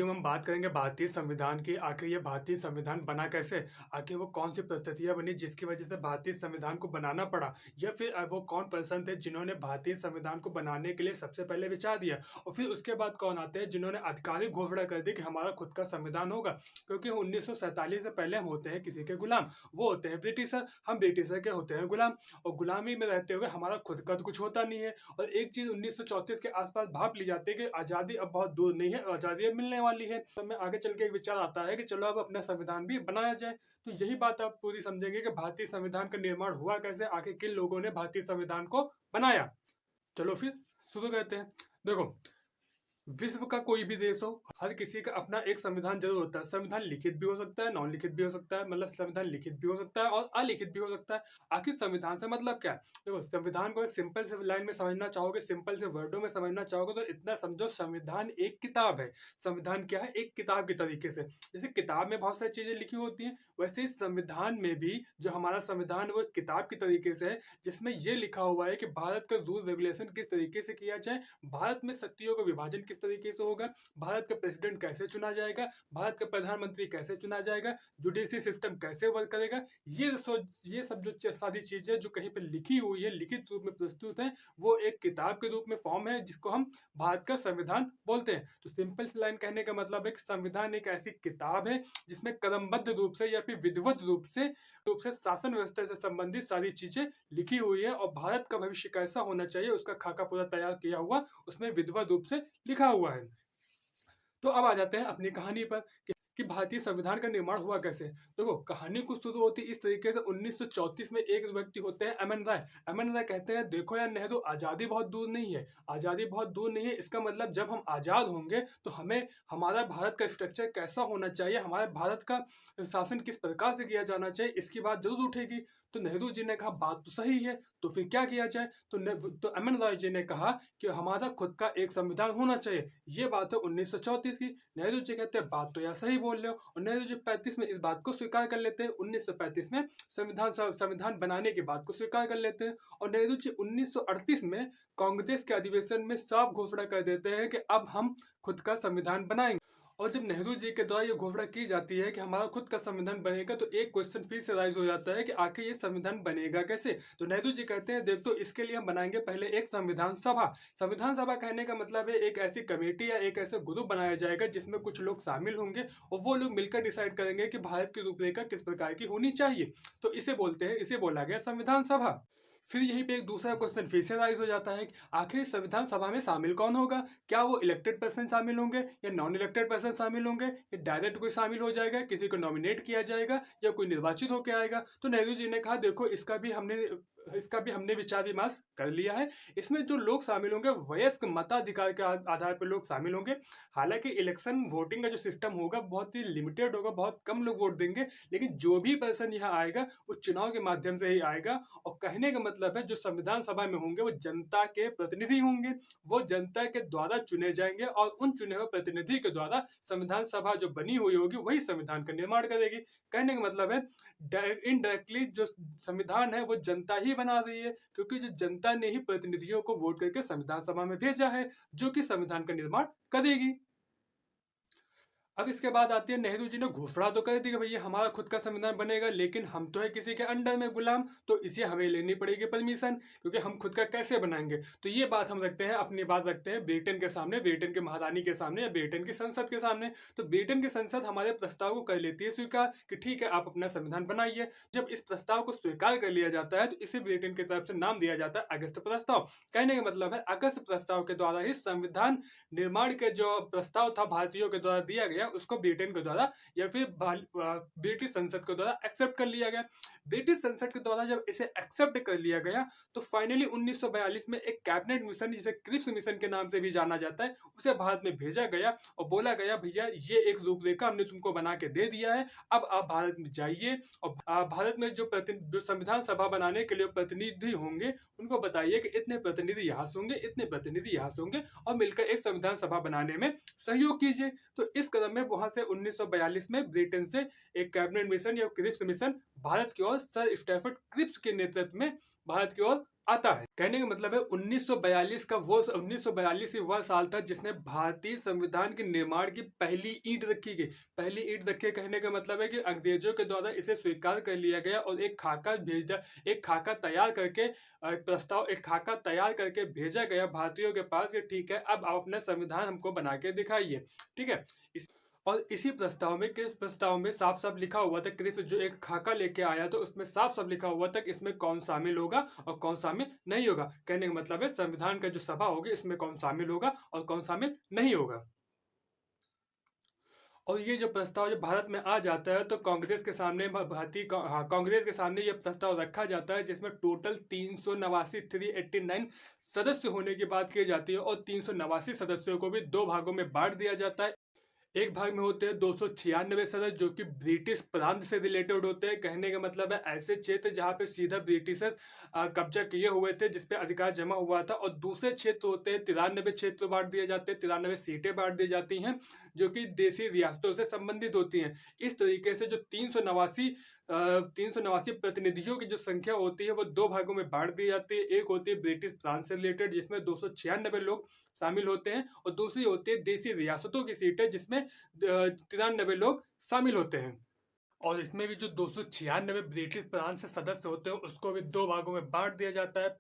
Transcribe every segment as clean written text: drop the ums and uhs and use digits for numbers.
Video में हम बात करेंगे भारतीय संविधान की। आखिर ये भारतीय संविधान बना कैसे, आखिर वो कौन सी परिस्थितियां बनी जिसकी वजह से भारतीय संविधान को बनाना पड़ा, या फिर वो कौन पर्सन थे जिन्होंने भारतीय संविधान को बनाने के लिए सबसे पहले विचार दिया, और फिर उसके बाद कौन आते हैं जिन्होंने आधिकारिक घोषणा कर दी कि हमारा खुद का संविधान होगा। क्योंकि 1947 से पहले हम होते हैं किसी के गुलाम, वो होते हैं ब्रिटिशर, हम ब्रिटिशर के होते हैं गुलाम, और गुलामी में रहते हुए हमारा खुद का तो कुछ होता नहीं है। और एक चीज 1934 के आसपास भाप ली जाती है कि आजादी अब बहुत दूर नहीं है, आजादी अब मिलने वाली है। तो हमें आगे चल के एक विचार आता है कि चलो अब अपना संविधान भी बनाया जाए। तो यही बात आप पूरी समझेंगे कि भारतीय संविधान का निर्माण हुआ कैसे, आखिर किन लोगों ने भारतीय संविधान को बनाया। चलो फिर शुरू करते हैं। देखो, विश्व का कोई भी देश हो, हर किसी का अपना एक संविधान जरूर होता है। संविधान लिखित भी हो सकता है, नॉन लिखित भी हो सकता है, मतलब संविधान लिखित भी हो सकता है और अलिखित भी हो सकता है। आखिर संविधान से मतलब क्या है? देखो, संविधान को सिंपल से लाइन में समझना चाहोगे, सिंपल से वर्डों में समझना चाहोगे तो इतना समझो, संविधान एक किताब है। संविधान क्या है? एक किताब के तरीके से। जैसे किताब में बहुत सारी चीजें लिखी होती हैं, वैसे ही संविधान में भी जो हमारा संविधान है वो एक किताब की तरीके से है, जिसमें ये लिखा हुआ है कि भारत का रूल रेगुलेशन किस तरीके से किया जाए, भारत में शक्तियों का विभाजन किस तरीके से होगा, भारत का प्रेसिडेंट कैसे चुना जाएगा, भारत का प्रधानमंत्री कैसे चुना जाएगा, जुडिशरी सिस्टम कैसे वर्क करेगा। ये सब जो सारी चीजें जो कहीं पर लिखी हुई है, लिखित रूप में प्रस्तुत है, वो एक किताब के रूप में फॉर्म है, जिसको हम भारत का संविधान बोलते हैं। तो सिंपल सी लाइन कहने का मतलब है कि संविधान एक ऐसी किताब है जिसमें क्रमबद्ध रूप से या फिर विधिवत रूप से शासन व्यवस्था से संबंधित सारी चीजें लिखी हुई है, और भारत का भविष्य कैसा होना चाहिए उसका खाका पूरा तैयार किया हुआ उसमें विधिवत रूप से लिखा हुआ है। तो अब आ जाते हैं अपनी कहानी पर कि भारतीय संविधान का निर्माण हुआ कैसे। देखो, कहानी कुछ शुरू होती इस तरीके से। 1934 में एक व्यक्ति होते हैं अमन राय। अमन राय कहते हैं, देखो यार नेहरू, आजादी बहुत दूर नहीं है, आजादी बहुत दूर नहीं है। इसका मतलब जब हम आजाद होंगे तो हमें हमारा भारत का स्ट्रक्चर कैसा होना चाहिए, हमारे भारत का शासन किस प्रकार से किया जाना चाहिए, इसकी बात जरूर उठेगी। तो नेहरू जी ने कहा बात तो सही है, तो फिर क्या किया जाए। तो अमन राय जी ने कहा कि हमारा खुद का एक संविधान होना चाहिए। ये बात है 1934 की। नेहरू जी कहते हैं बात तो यार सही बोल रहे हो, और नेहरू जी 35 में इस बात को स्वीकार कर लेते हैं। 1935 में संविधान बनाने की बात को स्वीकार कर लेते हैं, और नेहरू जी 1938 में कांग्रेस के अधिवेशन में साफ घोषणा कर देते हैं कि अब हम खुद का संविधान बनाएंगे। और जब नेहरू जी के द्वारा ये घोषणा की जाती है कि हमारा खुद का संविधान बनेगा, तो एक क्वेश्चन फिर से राइज हो जाता है कि आखिर ये संविधान बनेगा कैसे। तो नेहरू जी कहते हैं, देख, तो इसके लिए हम बनाएंगे पहले एक संविधान सभा। संविधान सभा कहने का मतलब है एक ऐसी कमेटी या एक ऐसा ग्रुप बनाया जाएगा जिसमें कुछ लोग शामिल होंगे, और वो लोग मिलकर डिसाइड करेंगे कि भारत की रूपरेखा किस प्रकार की होनी चाहिए। तो इसे बोला गया संविधान सभा। फिर यहीं पे एक दूसरा क्वेश्चन फिर से राइज हो जाता है कि आखिर संविधान सभा में शामिल कौन होगा। क्या वो इलेक्टेड पर्सन शामिल होंगे, या नॉन इलेक्टेड पर्सन शामिल होंगे, या डायरेक्ट कोई शामिल हो जाएगा, किसी को नॉमिनेट किया जाएगा, या कोई निर्वाचित होकर आएगा। तो नेहरू जी ने कहा, देखो, इसका भी हमने विचार विमर्श कर लिया है। इसमें जो लोग शामिल होंगे वयस्क मताधिकार के आधार पर लोग शामिल होंगे। हालांकि इलेक्शन वोटिंग का जो सिस्टम होगा बहुत ही लिमिटेड होगा, बहुत कम लोग वोट देंगे, लेकिन जो भी पर्सन यहाँ आएगा वो चुनाव के माध्यम से ही आएगा। और कहने का मतलब है, जो संविधान सभा में होंगे वो जनता के प्रतिनिधि होंगे, वो जनता के द्वारा चुने जाएंगे, और उन चुने हुए प्रतिनिधि के द्वारा संविधान सभा जो बनी हुई होगी वही संविधान का निर्माण करेगी। कहने का मतलब है, इनडायरेक्टली जो संविधान है वो जनता ही बना रही है, क्योंकि जो जनता ने ही प्रतिनिधियों को वोट करके संविधान सभा में भेजा है, जो कि संविधान का निर्माण करेगी। अब इसके बाद आती है, नेहरू जी ने घोषणा तो कर दी कि भैया हमारा खुद का संविधान बनेगा, लेकिन हम तो है किसी के अंडर में गुलाम, तो इसे हमें लेनी पड़ेगी परमिशन, क्योंकि हम खुद का कैसे बनाएंगे। तो ये बात हम रखते हैं, अपनी बात रखते हैं ब्रिटेन के सामने, ब्रिटेन के महारानी के सामने, या ब्रिटेन की संसद के सामने। तो ब्रिटेन की संसद हमारे प्रस्ताव को कर लेती है स्वीकार कि ठीक है, आप अपना संविधान बनाइए। जब इस प्रस्ताव को स्वीकार कर लिया जाता है तो इसे ब्रिटेन की तरफ से नाम दिया जाता है अगस्त प्रस्ताव। कहने का मतलब है, अगस्त प्रस्ताव के द्वारा ही संविधान निर्माण के जो प्रस्ताव था भारतीयों के द्वारा दिया गया, उसको ब्रिटेन के द्वारा या फिर ब्रिटिश संसद के द्वारा एक्सेप्ट कर लिया गया। ब्रिटिश संसद के द्वारा जब इसे एक्सेप्ट कर लिया गया, तो फाइनली 1942 में एक कैबिनेट मिशन, जिसे क्रिप्स मिशन के नाम से भी जाना जाता है, उसे भारत में भेजा गया और बोला गया, भैया ये एक रूपरेखा हमने तुमको बना के दे दिया है, अब आप भारत में जाइए, और भारत में जो संविधान सभा बनाने के लिए प्रतिनिधि होंगे उनको बताइए कि इतने प्रतिनिधि यहाँ से होंगे, इतने प्रतिनिधि यहाँ से होंगे, और मिलकर एक संविधान सभा बनाने में सहयोग कीजिए। तो इस कदम में वहां से 1942 में ब्रिटेन से एक कैबिनेट मिशन या क्रिप्स मिशन भारत की ओर सर स्टैफर्ड क्रिप्स के नेतृत्व में भारत की ओर आता है। कहने का मतलब है 1942 का वो 1942 ही वह साल था जिसने भारतीय संविधान के निर्माण की पहली ईंट रखी गई। पहली ईंट रखे कहने का मतलब है कि अंग्रेजों के द्वारा इसे स्वीकार कर लिया गया और एक खाका तैयार करके एक खाका तैयार करके भेजा गया भारतीयों के पास कि ठीक है, अब आप अपना संविधान हमको बना के दिखाइए। ठीक है। और इसी प्रस्ताव में किस प्रस्ताव में साफ साफ लिखा हुआ था, क्रिस जो एक खाका लेके आया तो उसमें साफ साफ लिखा हुआ था कि इसमें कौन शामिल होगा और कौन शामिल नहीं होगा। कहने का मतलब है संविधान का जो सभा होगी इसमें कौन शामिल होगा और कौन शामिल नहीं होगा। और ये जो प्रस्ताव जब भारत में आ जाता है तो कांग्रेस के सामने कांग्रेस के सामने ये प्रस्ताव रखा जाता है जिसमें टोटल 389 सदस्य होने की बात की जाती है और 389 सदस्यों को भी दो भागों में बांट दिया जाता है। एक भाग में होते हैं 296 सदस्य जो कि ब्रिटिश प्रांत से रिलेटेड होते हैं। कहने का मतलब है ऐसे क्षेत्र जहाँ पे सीधा ब्रिटिशर्स कब्जा किए हुए थे, जिसपे अधिकार जमा हुआ था। और दूसरे क्षेत्र होते हैं 93 क्षेत्र बांट दिए जाते हैं, 93 सीटें बांट दी जाती हैं जो कि देसी रियासतों से संबंधित होती हैं। इस तरीके से जो 389 प्रतिनिधियों की जो संख्या होती है वो दो भागों में बांट दी जाती है। एक होती है ब्रिटिश प्रांत से रिलेटेड जिसमें 296 लोग शामिल होते हैं और दूसरी होती है देसी रियासतों की सीटें जिसमें 93 लोग शामिल होते हैं। और इसमें भी जो 296 ब्रिटिश प्रांत से सदस्य होते हैं उसको भी दो भागों में बांट दिया जाता है,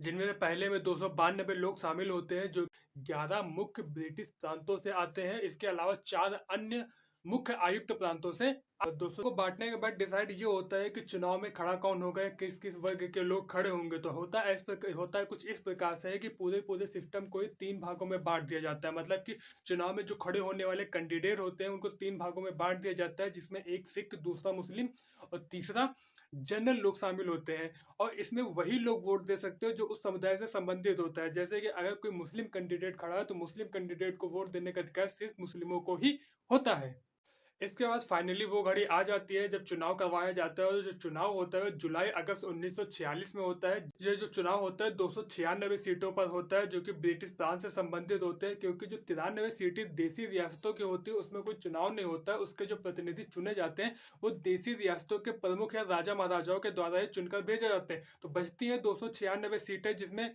जिनमें से पहले में 292 लोग शामिल होते हैं जो 11 मुख्य ब्रिटिश प्रांतों से आते हैं। इसके अलावा 4 अन्य मुख्य आयुक्त प्रांतों से। 200 को बांटने के बाद डिसाइड ये होता है कि चुनाव में खड़ा कौन होगा, किस किस वर्ग के लोग खड़े होंगे। तो होता है कुछ इस प्रकार से है कि पूरे पूरे सिस्टम को 3 भागों में बांट दिया जाता है। मतलब कि चुनाव में जो खड़े होने वाले कैंडिडेट होते हैं उनको 3 भागों में बांट दिया जाता है, जिसमें एक सिख, दूसरा मुस्लिम और तीसरा जनरल लोग शामिल होते हैं। और इसमें वही लोग वोट दे सकते हो जो उस समुदाय से संबंधित होता है। जैसे कि अगर कोई मुस्लिम कैंडिडेट खड़ा है तो मुस्लिम कैंडिडेट को वोट देने का अधिकार सिर्फ मुस्लिमों को ही होता है। इसके बाद फाइनली वो घड़ी आ जाती है जब चुनाव करवाया जाता है। और जो चुनाव होता है जुलाई अगस्त 1946 में होता है। ये जो चुनाव होता है 296 सीटों पर होता है जो कि ब्रिटिश प्रांत से संबंधित होते हैं, क्योंकि जो 93 सीटें देसी रियासतों की होती है उसमें कोई चुनाव नहीं होता है। उसके जो प्रतिनिधि चुने जाते हैं वो देसी रियासतों के प्रमुख या राजा महाराजाओं के द्वारा ही चुनकर भेजे जाते हैं। तो बचती है 296 सीटें जिसमें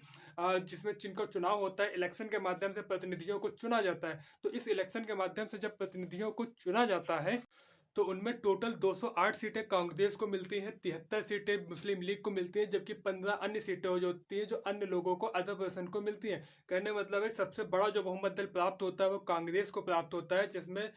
जिनका चुनाव होता है इलेक्शन के माध्यम से प्रतिनिधियों को चुना जाता है। तो इस इलेक्शन के माध्यम से जब प्रतिनिधियों को चुना जाता है तो उनमें टोटल 208 सीटें कांग्रेस को मिलती हैं, 73 सीटें मुस्लिम लीग को मिलती हैं, जबकि 15 अन्य सीटें हो जाती हैं जो अन्य लोगों को, अदर पर्सन को मिलती हैं। कहने का मतलब है सबसे बड़ा जो बहुमत दल प्राप्त होता है वो कांग्रेस को प्राप्त होता है, जिसमें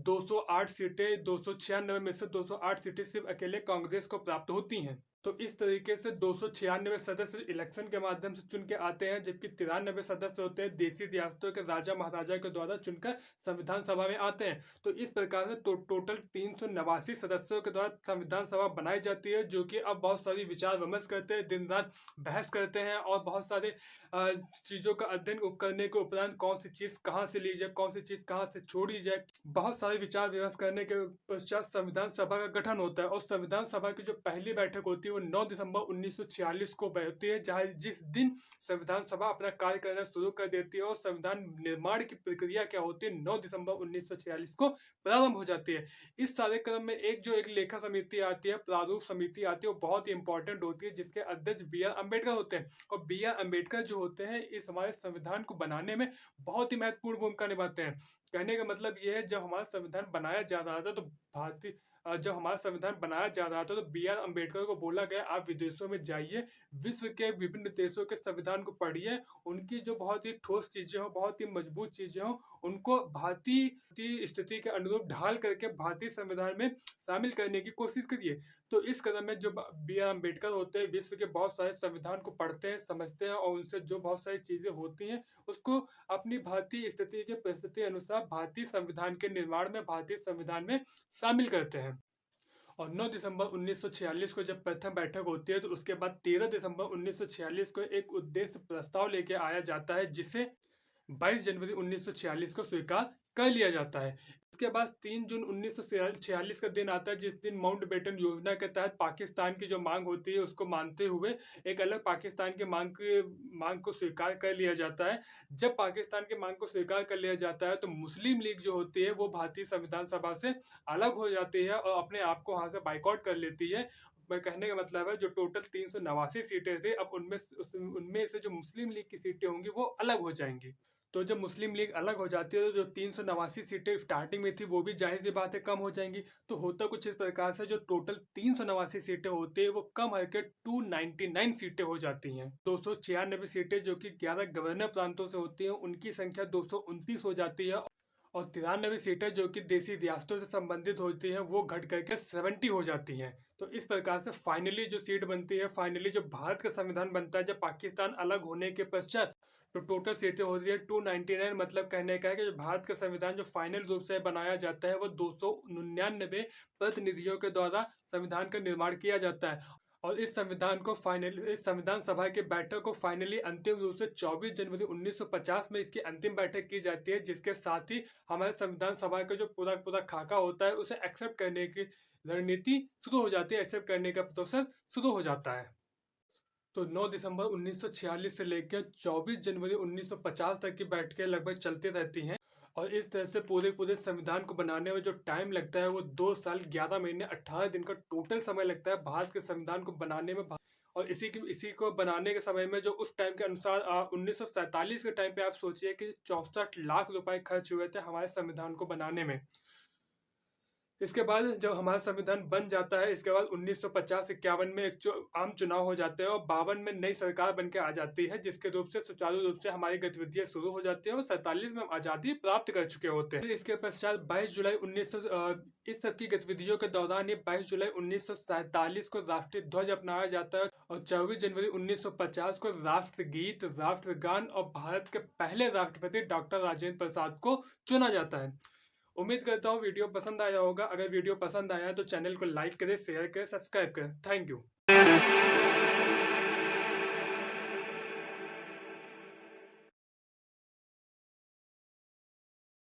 208 सीटें, 296 में से 208 सीटें सिर्फ अकेले कांग्रेस को प्राप्त होती हैं। तो इस तरीके से 296 सदस्य इलेक्शन के माध्यम से चुन के आते हैं, जबकि 93 सदस्य होते हैं देसी रियासतों के राजा महाराजा के द्वारा चुनकर संविधान सभा में आते हैं। तो इस प्रकार से टोटल 389 सदस्यों के द्वारा संविधान सभा बनाई जाती है, जो कि अब बहुत सारी विचार विमर्श करते हैं, दिन रात बहस करते हैं और बहुत सारे चीज़ों का अध्ययन करने के उपरांत कौन सी चीज़ कहाँ से ली जाए, कौन सी चीज़ कहाँ से छोड़ी जाए, बहुत सारे विचार विमर्श करने के पश्चात संविधान सभा का गठन होता है। और संविधान सभा की जो पहली बैठक होती है वो 9 दिसंबर 1946 को होती है, जहाँ जिस दिन संविधान सभा अपना कार्य करना शुरू कर देती है। और संविधान निर्माण की प्रक्रिया क्या होती है 9 दिसंबर 1946 को प्रारंभ हो जाती है। इस सारे क्रम में एक लेखा समिति आती है, प्रारूप समिति आती है, वो बहुत ही इंपॉर्टेंट होती है, जिसके अध्यक्ष B.R. अम्बेडकर होते हैं। और B.R. अम्बेडकर जो होते हैं इस हमारे संविधान को बनाने में बहुत ही महत्वपूर्ण भूमिका निभाते हैं। कहने का मतलब ये है जब हमारा संविधान बनाया जा रहा था तो जब हमारा संविधान बनाया जा रहा था तो B.R. अम्बेडकर को बोला गया आप विदेशों में जाइए, विश्व के विभिन्न देशों के संविधान को पढ़िए, उनकी जो बहुत ही ठोस चीजें हो, बहुत ही मजबूत चीजें हो, उनको भारतीय स्थिति के अनुरूप ढाल करके भारतीय संविधान में शामिल करने की कोशिश करिए। तो इस कदम में जो B.R. अम्बेडकर होते हैं विश्व के बहुत सारे संविधान को पढ़ते हैं, समझते हैं और उनसे जो बहुत सारी चीजें होती हैं उसको अपनी भारतीय स्थिति के परिस्थिति अनुसार भारतीय संविधान के निर्माण में, भारतीय संविधान में शामिल करते हैं। और 9 दिसंबर 1946 को जब प्रथम बैठक होती है तो उसके बाद 13 दिसंबर 1946 को एक उद्देश्य प्रस्ताव लेके आया जाता है, जिसे 22 जनवरी 1946 को स्वीकार कर लिया जाता है। इसके बाद 3 जून 1946 का दिन आता है, जिस दिन माउंटबेटन योजना के तहत पाकिस्तान की जो मांग होती है उसको मानते हुए एक अलग पाकिस्तान की मांग को स्वीकार कर लिया जाता है। जब पाकिस्तान की मांग को स्वीकार कर लिया जाता है तो मुस्लिम लीग जो होती है वो भारतीय संविधान सभा से अलग हो जाती है और अपने आप को वहाँ से बाइकआउट कर लेती है। कहने का मतलब है जो टोटल 389 सीटें थी, अब उनमें से जो मुस्लिम लीग की सीटें होंगी वो अलग हो जाएंगी। तो जब मुस्लिम लीग अलग हो जाती है तो जो 389 सीटें स्टार्टिंग में थी वो भी जाहिर सी बात है कम हो जाएंगी। तो होता कुछ इस प्रकार से, जो टोटल 389 सीटें होती है वो कम होकर 299 सीटें हो जाती हैं। 296 सीटें जो कि 11 गवर्नर प्रांतों से होती हैं उनकी संख्या 229 हो जाती है, और 93 सीटें जो कि देसी रियासतों से संबंधित होती हैं वो घट करके 70 हो जाती हैं। तो इस प्रकार से फाइनली जो सीट बनती है, फाइनली जो भारत का संविधान बनता है जब पाकिस्तान अलग होने के पश्चात, तो टोटल सीटें होती है 299। मतलब कहने का है कि जो भारत का संविधान जो फाइनल रूप से बनाया जाता है वो 299 प्रतिनिधियों के द्वारा संविधान का निर्माण किया जाता है। और इस संविधान सभा की बैठक को फाइनली अंतिम रूप से 24 जनवरी 1950 में इसकी अंतिम बैठक की जाती है, जिसके साथ ही हमारे संविधान सभा का जो पूरा पूरा खाका होता है उसे एक्सेप्ट करने की रणनीति शुरू हो जाती है, एक्सेप्ट करने का प्रोसेस शुरू हो जाता है। तो 9 दिसंबर 1946 से लेकर 24 जनवरी 1950 तक की बैठकें लगभग चलती रहती हैं, और इस तरह से पूरे पूरे संविधान को बनाने में जो टाइम लगता है वो 2 साल 11 महीने 18 दिन का टोटल समय लगता है भारत के संविधान को बनाने में। और इसी को बनाने के समय में जो उस टाइम के अनुसार 1947 के टाइम पे आप सोचिए कि 64 लाख रुपए खर्च हुए थे हमारे संविधान को बनाने में। इसके बाद जब हमारा संविधान बन जाता है, इसके बाद 1950-51 में एक आम चुनाव हो जाते हैं और 52 में नई सरकार बन के आ जाती है, जिसके रूप से सुचारू रूप से हमारी गतिविधियां शुरू हो जाती हैं और 47 में हम आज़ादी प्राप्त कर चुके होते हैं। इसके पश्चात 22 जुलाई 1900 इस सब की गतिविधियों के दौरान ये 22 जुलाई 1947 को राष्ट्रीय ध्वज अपनाया जाता है, और 24 जनवरी 1950 को राष्ट्रगीत, राष्ट्रगान और भारत के पहले राष्ट्रपति डॉक्टर राजेंद्र प्रसाद को चुना जाता है। उम्मीद करता हूँ वीडियो पसंद आया होगा। अगर वीडियो पसंद आया तो चैनल को लाइक करें, शेयर करें, सब्सक्राइब करें। Thank you.